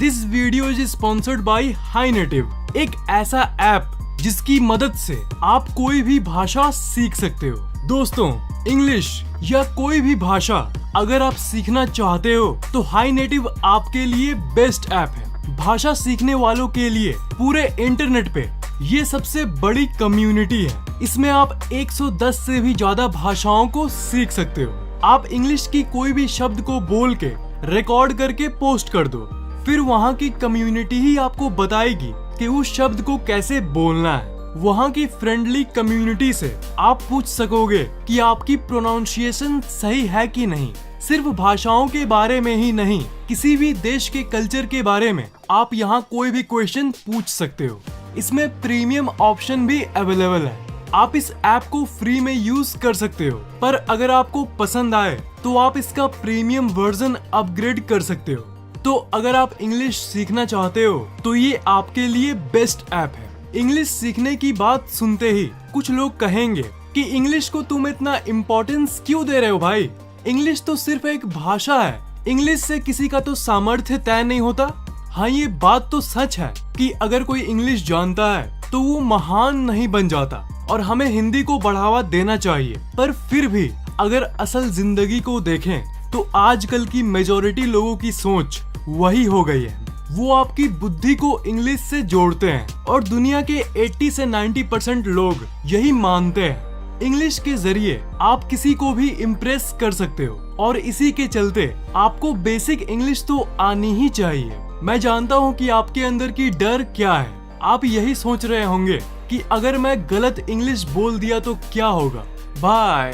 This video is sponsored by high native, एक ऐसा app जिसकी मदद से आप कोई भी भाषा सीख सकते हो। दोस्तों, इंग्लिश या कोई भी भाषा अगर आप सीखना चाहते हो तो हाई नेटिव आपके लिए बेस्ट ऐप है। भाषा सीखने वालों के लिए पूरे इंटरनेट पे ये सबसे बड़ी कम्युनिटी है। इसमें आप 110 से भी ज्यादा भाषाओं को सीख सकते हो। आप इंग्लिश की कोई भी शब्द को बोल के रिकॉर्ड करके पोस्ट कर दो, फिर वहाँ की कम्युनिटी ही आपको बताएगी कि उस शब्द को कैसे बोलना है। वहाँ की फ्रेंडली कम्युनिटी से आप पूछ सकोगे कि आपकी प्रोनाउंसिएशन सही है कि नहीं। सिर्फ भाषाओं के बारे में ही नहीं, किसी भी देश के कल्चर के बारे में आप यहाँ कोई भी क्वेश्चन पूछ सकते हो। इसमें प्रीमियम ऑप्शन भी अवेलेबल है। आप इस ऐप को फ्री में यूज कर सकते हो, पर अगर आपको पसंद आए तो आप इसका प्रीमियम वर्जन अपग्रेड कर सकते हो। तो अगर आप इंग्लिश सीखना चाहते हो तो ये आपके लिए बेस्ट ऐप है। इंग्लिश सीखने की बात सुनते ही कुछ लोग कहेंगे कि इंग्लिश को तुम इतना इम्पोर्टेंस क्यों दे रहे हो भाई, इंग्लिश तो सिर्फ एक भाषा है, इंग्लिश से किसी का तो सामर्थ्य तय नहीं होता। हाँ, ये बात तो सच है कि अगर कोई इंग्लिश जानता है तो वो महान नहीं बन जाता और हमें हिंदी को बढ़ावा देना चाहिए। पर फिर भी अगर असल जिंदगी को देखें तो आजकल की मेजॉरिटी लोगों की सोच वही हो गई है। वो आपकी बुद्धि को इंग्लिश से जोड़ते हैं और दुनिया के 80 से 90% लोग यही मानते हैं। इंग्लिश के जरिए आप किसी को भी इम्प्रेस कर सकते हो और इसी के चलते आपको बेसिक इंग्लिश तो आनी ही चाहिए। मैं जानता हूँ कि आपके अंदर की डर क्या है। आप यही सोच रहे होंगे कि अगर मैं गलत इंग्लिश बोल दिया तो क्या होगा। भाई,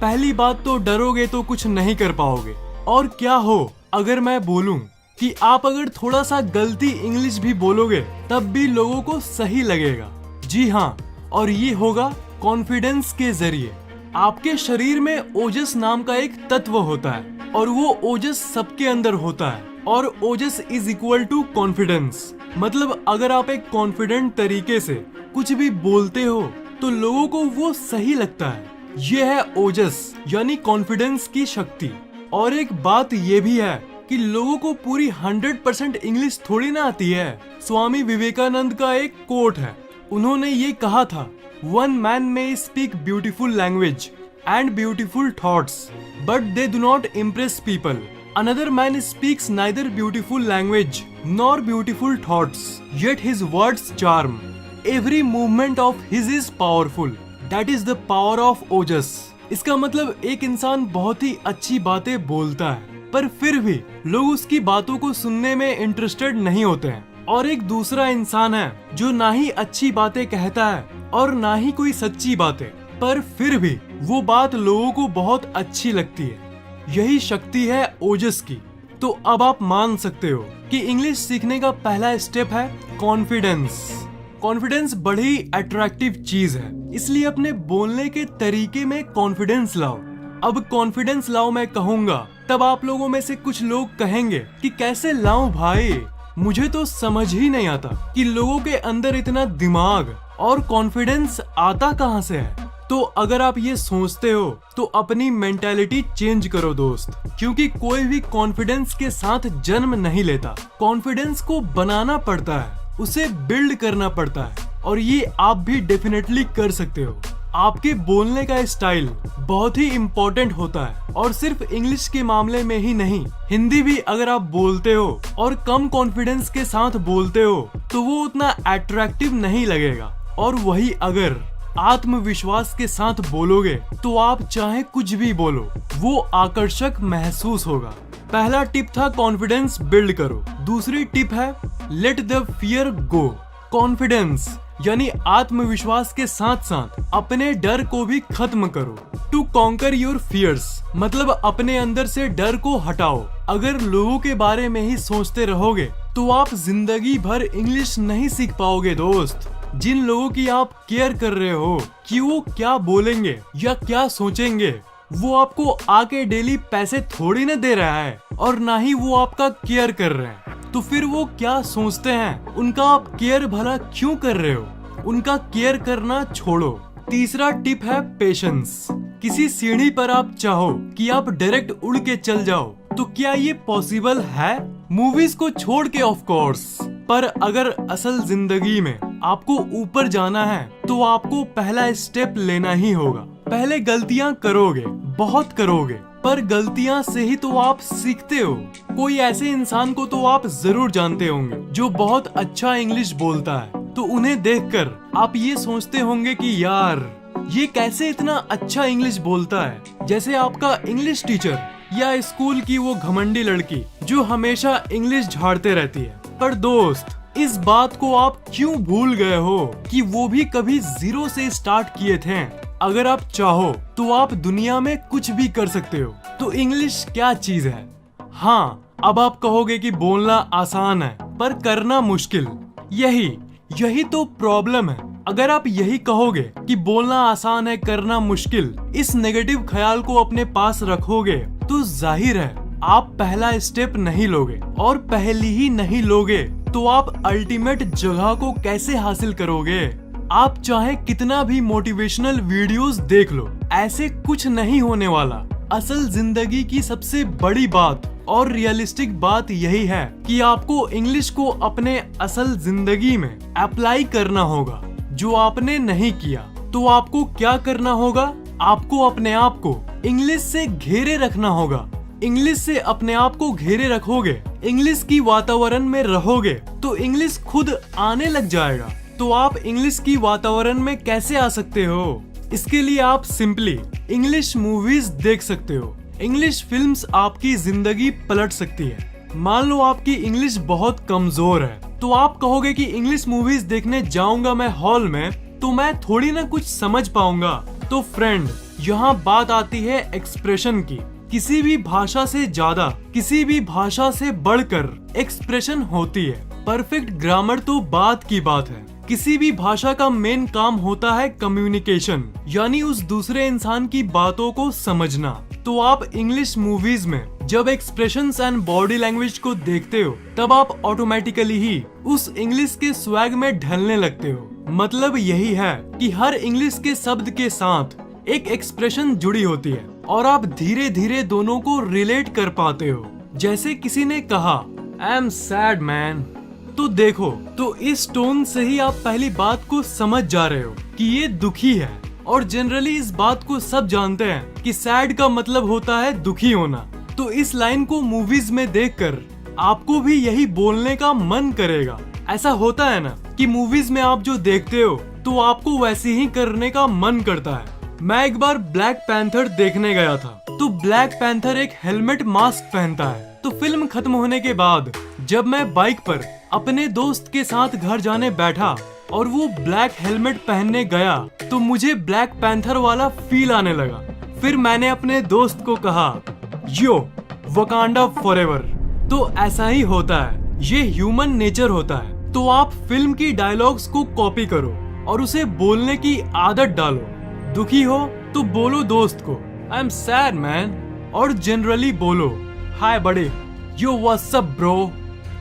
पहली बात तो डरोगे तो कुछ नहीं कर पाओगे, और क्या हो अगर मैं बोलूं कि आप अगर थोड़ा सा गलती इंग्लिश भी बोलोगे तब भी लोगों को सही लगेगा। जी हाँ, और ये होगा कॉन्फिडेंस के जरिए। आपके शरीर में ओजस नाम का एक तत्व होता है और वो ओजस सबके अंदर होता है, और ओजस इज इक्वल टू कॉन्फिडेंस। मतलब अगर आप एक कॉन्फिडेंट तरीके से कुछ भी बोलते हो तो लोगों को वो सही लगता है। ये है ओजस यानी कॉन्फिडेंस की शक्ति। और एक बात ये भी है कि लोगों को पूरी 100% इंग्लिश थोड़ी ना आती है। स्वामी विवेकानंद का एक कोट है, उन्होंने ये कहा था, वन मैन में speak beautiful language and beautiful thoughts but they do not impress people. Another man speaks neither beautiful language nor beautiful thoughts, yet his words charm. Every movement of his is powerful. That is the power of ओजस। इसका मतलब एक इंसान बहुत ही अच्छी बातें बोलता है, पर फिर भी लोग उसकी बातों को सुनने में इंटरेस्टेड नहीं होते हैं। और एक दूसरा इंसान है जो ना ही अच्छी बातें कहता है और ना ही कोई सच्ची बातें, पर फिर भी वो बात लोगों को बहुत अच्छी लगती है। यही शक्ति है ओजस की। तो अब आप मान सकते हो कि इंग्लिश सीखने का पहला स्टेप है कॉन्फिडेंस। कॉन्फिडेंस बड़ी अट्रैक्टिव चीज है, इसलिए अपने बोलने के तरीके में कॉन्फिडेंस लाओ। अब कॉन्फिडेंस लाओ मैं कहूँगा, तब आप लोगों में से कुछ लोग कहेंगे कि कैसे लाऊं भाई, मुझे तो समझ ही नहीं आता कि लोगों के अंदर इतना दिमाग और कॉन्फिडेंस आता कहाँ से है। तो अगर आप ये सोचते हो तो अपनी मेंटालिटी चेंज करो दोस्त, क्योंकि कोई भी कॉन्फिडेंस के साथ जन्म नहीं लेता। कॉन्फिडेंस को बनाना पड़ता है, उसे बिल्ड करना पड़ता है, और ये आप भी डेफिनेटली कर सकते हो। आपके बोलने का स्टाइल बहुत ही इम्पोर्टेंट होता है, और सिर्फ इंग्लिश के मामले में ही नहीं, हिंदी भी अगर आप बोलते हो और कम कॉन्फिडेंस के साथ बोलते हो तो वो उतना अट्रैक्टिव नहीं लगेगा। और वही अगर आत्मविश्वास के साथ बोलोगे तो आप चाहे कुछ भी बोलो, वो आकर्षक महसूस होगा। पहला टिप था कॉन्फिडेंस बिल्ड करो। दूसरी टिप है let the fear go. Confidence यानी आत्मविश्वास के साथ साथ अपने डर को भी खत्म करो। टू कॉन्कर योर फियर्स मतलब अपने अंदर से डर को हटाओ। अगर लोगों के बारे में ही सोचते रहोगे तो आप जिंदगी भर इंग्लिश नहीं सीख पाओगे दोस्त। जिन लोगों की आप केयर कर रहे हो कि वो क्या बोलेंगे या क्या सोचेंगे, वो आपको आके डेली पैसे थोड़ी ना दे रहा है और ना ही वो आपका केयर कर रहे हैं, तो फिर वो क्या सोचते हैं उनका आप केयर भला क्यों कर रहे हो। उनका केयर करना छोड़ो। तीसरा टिप है पेशेंस। किसी सीढ़ी पर आप चाहो कि आप डायरेक्ट उड़ के चल जाओ, तो क्या ये पॉसिबल है? मूवीज को छोड़ के ऑफ कोर्स। पर अगर असल जिंदगी में आपको ऊपर जाना है तो आपको पहला स्टेप लेना ही होगा। पहले गलतियां करोगे, बहुत करोगे, पर गलतियां से ही तो आप सीखते हो। कोई ऐसे इंसान को तो आप जरूर जानते होंगे जो बहुत अच्छा इंग्लिश बोलता है, तो उन्हें देखकर आप ये सोचते होंगे कि यार ये कैसे इतना अच्छा इंग्लिश बोलता है। जैसे आपका इंग्लिश टीचर या स्कूल की वो घमंडी लड़की जो हमेशा इंग्लिश झाड़ते रहती है। पर दोस्त, इस बात को आप क्यों भूल गए हो कि वो भी कभी जीरो से स्टार्ट किए थे। अगर आप चाहो तो आप दुनिया में कुछ भी कर सकते हो। तो इंग्लिश क्या चीज है? हाँ, अब आप कहोगे कि बोलना आसान है पर करना मुश्किल। यही तो प्रॉब्लम है। अगर आप यही कहोगे कि बोलना आसान है करना मुश्किल, इस नेगेटिव ख्याल को अपने पास रखोगे तो जाहिर है आप पहला स्टेप नहीं लोगे, और पहली ही नहीं लोगे तो आप अल्टीमेट जगह को कैसे हासिल करोगे। आप चाहे कितना भी मोटिवेशनल वीडियोस देख लो, ऐसे कुछ नहीं होने वाला। असल जिंदगी की सबसे बड़ी बात और रियलिस्टिक बात यही है कि आपको इंग्लिश को अपने असल जिंदगी में अप्लाई करना होगा। जो आपने नहीं किया तो आपको क्या करना होगा? आपको अपने आप को इंग्लिश से घेरे रखना होगा। इंग्लिश से अपने आप को घेरे रखोगे, इंग्लिश की वातावरण में रहोगे तो इंग्लिश खुद आने लग जाएगा। तो आप इंग्लिश की वातावरण में कैसे आ सकते हो? इसके लिए आप सिंपली इंग्लिश मूवीज देख सकते हो। इंग्लिश फिल्म्स आपकी जिंदगी पलट सकती है। मान लो आपकी इंग्लिश बहुत कमजोर है तो आप कहोगे कि इंग्लिश मूवीज देखने जाऊंगा मैं हॉल में तो मैं थोड़ी ना कुछ समझ पाऊंगा। तो फ्रेंड, यहाँ बात आती है एक्सप्रेशन की। किसी भी भाषा से ज्यादा, किसी भी भाषा से बढ़कर एक्सप्रेशन होती है। परफेक्ट ग्रामर तो बात की बात है। किसी भी भाषा का मेन काम होता है कम्युनिकेशन, यानी उस दूसरे इंसान की बातों को समझना। तो आप इंग्लिश मूवीज में जब एक्सप्रेशंस एंड बॉडी लैंग्वेज को देखते हो तब आप ऑटोमेटिकली ही उस इंग्लिश के स्वैग में ढलने लगते हो। मतलब यही है कि हर इंग्लिश के शब्द के साथ एक एक्सप्रेशन जुड़ी होती है और आप धीरे धीरे दोनों को रिलेट कर पाते हो। जैसे किसी ने कहा आई एम सैड मैन, तो देखो, तो इस टोन से ही आप पहली बात को समझ जा रहे हो कि ये दुखी है। और जनरली इस बात को सब जानते हैं कि सैड का मतलब होता है दुखी होना। तो इस लाइन को मूवीज में देखकर आपको भी यही बोलने का मन करेगा। ऐसा होता है ना कि मूवीज में आप जो देखते हो तो आपको वैसे ही करने का मन करता है। मैं एक बार ब्लैक पैंथर देखने गया था। तो ब्लैक पैंथर एक हेलमेट मास्क पहनता है। तो फिल्म खत्म होने के बाद जब मैं बाइक पर अपने दोस्त के साथ घर जाने बैठा और वो ब्लैक हेलमेट पहनने गया तो मुझे ब्लैक पैंथर वाला फील आने लगा। फिर मैंने अपने दोस्त को कहा, यो वकांडा फॉरएवर। तो ऐसा ही होता है, ये ह्यूमन नेचर होता है। तो आप फिल्म की डायलॉग्स को कॉपी करो और उसे बोलने की आदत डालो। दुखी हो तो बोलो दोस्त को आई एम सैड मैन, और जनरली बोलो हाय बड़े, यो व्हाट्स अप ब्रो।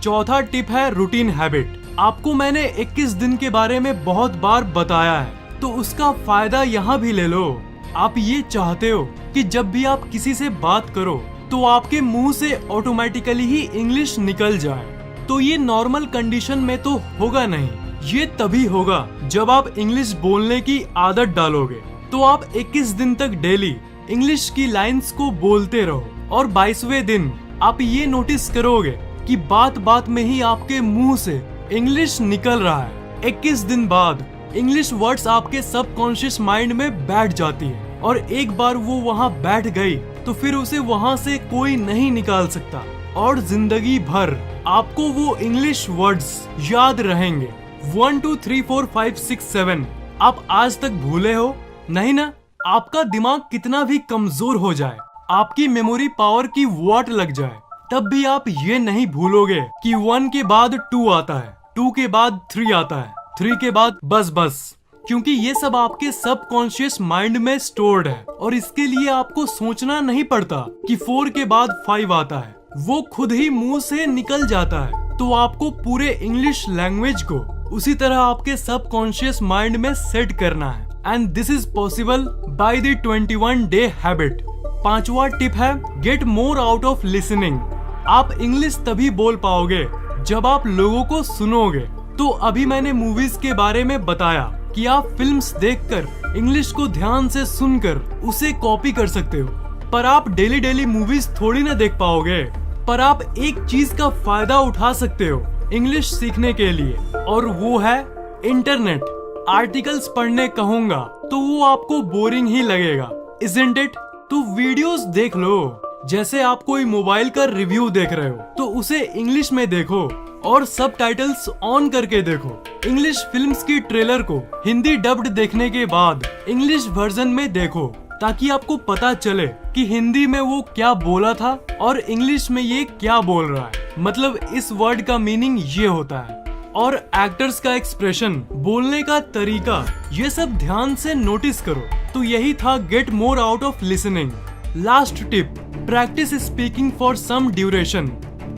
चौथा टिप है रूटीन हैबिट। आपको मैंने 21 दिन के बारे में बहुत बार बताया है, तो उसका फायदा यहाँ भी ले लो। आप ये चाहते हो कि जब भी आप किसी से बात करो तो आपके मुंह से ऑटोमेटिकली ही इंग्लिश निकल जाए। तो ये नॉर्मल कंडीशन में तो होगा नहीं, ये तभी होगा जब आप इंग्लिश बोलने की आदत डालोगे। तो आप 21 दिन तक डेली इंग्लिश की लाइंस को बोलते रहो और 22वें दिन आप ये नोटिस करोगे कि बात बात में ही आपके मुंह से इंग्लिश निकल रहा है। 21 दिन बाद इंग्लिश वर्ड्स आपके सबकॉन्शियस माइंड में बैठ जाती है, और एक बार वो वहाँ बैठ गई तो फिर उसे वहाँ से कोई नहीं निकाल सकता, और जिंदगी भर आपको वो इंग्लिश वर्ड्स याद रहेंगे। 1 2 3 4 5 6 7 आप आज तक भूले हो? नहीं ना। आपका दिमाग कितना भी कमजोर हो जाए, आपकी मेमोरी पावर की वॉट लग जाए, तब भी आप ये नहीं भूलोगे कि 1 के बाद 2 आता है, 2 के बाद 3 आता है, 3 के बाद बस। क्योंकि ये सब आपके सबकॉन्शियस माइंड में स्टोर्ड है और इसके लिए आपको सोचना नहीं पड़ता कि 4 के बाद 5 आता है, वो खुद ही मुंह से निकल जाता है। तो आपको पूरे इंग्लिश लैंग्वेज को उसी तरह आपके सबकॉन्शियस माइंड में सेट करना है, and this is possible by the 21 day habit. 5वां टिप है get more out of listening. आप इंग्लिश तभी बोल पाओगे जब आप लोगों को सुनोगे। तो अभी मैंने मूवीज के बारे में बताया कि आप फिल्म्स देखकर इंग्लिश को ध्यान से सुनकर उसे कॉपी कर सकते हो, पर आप डेली डेली मूवीज थोड़ी ना देख पाओगे। पर आप एक चीज का फायदा उठा सकते हो इंग्लिश सीखने के लिए, और वो है इंटरनेट। आर्टिकल्स पढ़ने कहूंगा तो वो आपको बोरिंग ही लगेगा, इज़न्ट इट? तो वीडियोस देख लो। जैसे आप कोई मोबाइल का रिव्यू देख रहे हो तो उसे इंग्लिश में देखो और सबटाइटल्स ऑन करके देखो। इंग्लिश फिल्म्स की ट्रेलर को हिंदी डब्ड देखने के बाद इंग्लिश वर्जन में देखो, ताकि आपको पता चले कि हिंदी में वो क्या बोला था और इंग्लिश में ये क्या बोल रहा है। मतलब इस वर्ड का मीनिंग ये होता है। और एक्टर्स का एक्सप्रेशन, बोलने का तरीका, ये सब ध्यान से नोटिस करो। तो यही था get more out of listening. Last tip, practice speaking for some duration.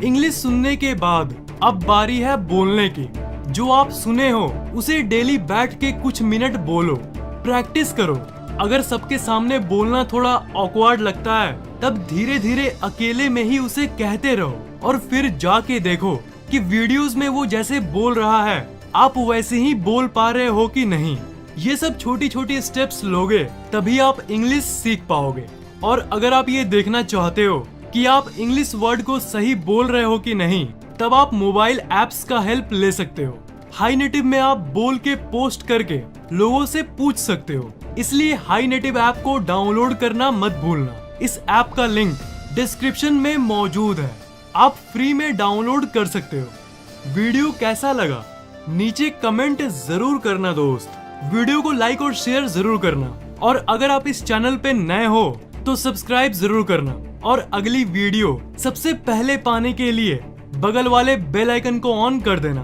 English सुनने के बाद अब बारी है बोलने की। जो आप सुने हो उसे डेली बैठ के कुछ मिनट बोलो, प्रैक्टिस करो। अगर सबके सामने बोलना थोड़ा ऑकवर्ड लगता है, तब धीरे धीरे अकेले में ही उसे कहते रहो और फिर जाके देखो कि वीडियोस में वो जैसे बोल रहा है आप वैसे ही बोल पा रहे हो कि नहीं। ये सब छोटी छोटी स्टेप्स लोगे तभी आप इंग्लिश सीख पाओगे। और अगर आप ये देखना चाहते हो कि आप इंग्लिश वर्ड को सही बोल रहे हो कि नहीं, तब आप मोबाइल एप्स का हेल्प ले सकते हो। हाई नेटिव में आप बोल के पोस्ट करके लोगों से पूछ सकते हो, इसलिए हाई नेटिव ऐप को डाउनलोड करना मत भूलना। इस ऐप का लिंक डिस्क्रिप्शन में मौजूद है, आप फ्री में डाउनलोड कर सकते हो। वीडियो कैसा लगा नीचे कमेंट जरूर करना दोस्त। वीडियो को लाइक और शेयर जरूर करना, और अगर आप इस चैनल पे नए हो तो सब्सक्राइब जरूर करना। और अगली वीडियो सबसे पहले पाने के लिए बगल वाले बेल आइकन को ऑन कर देना।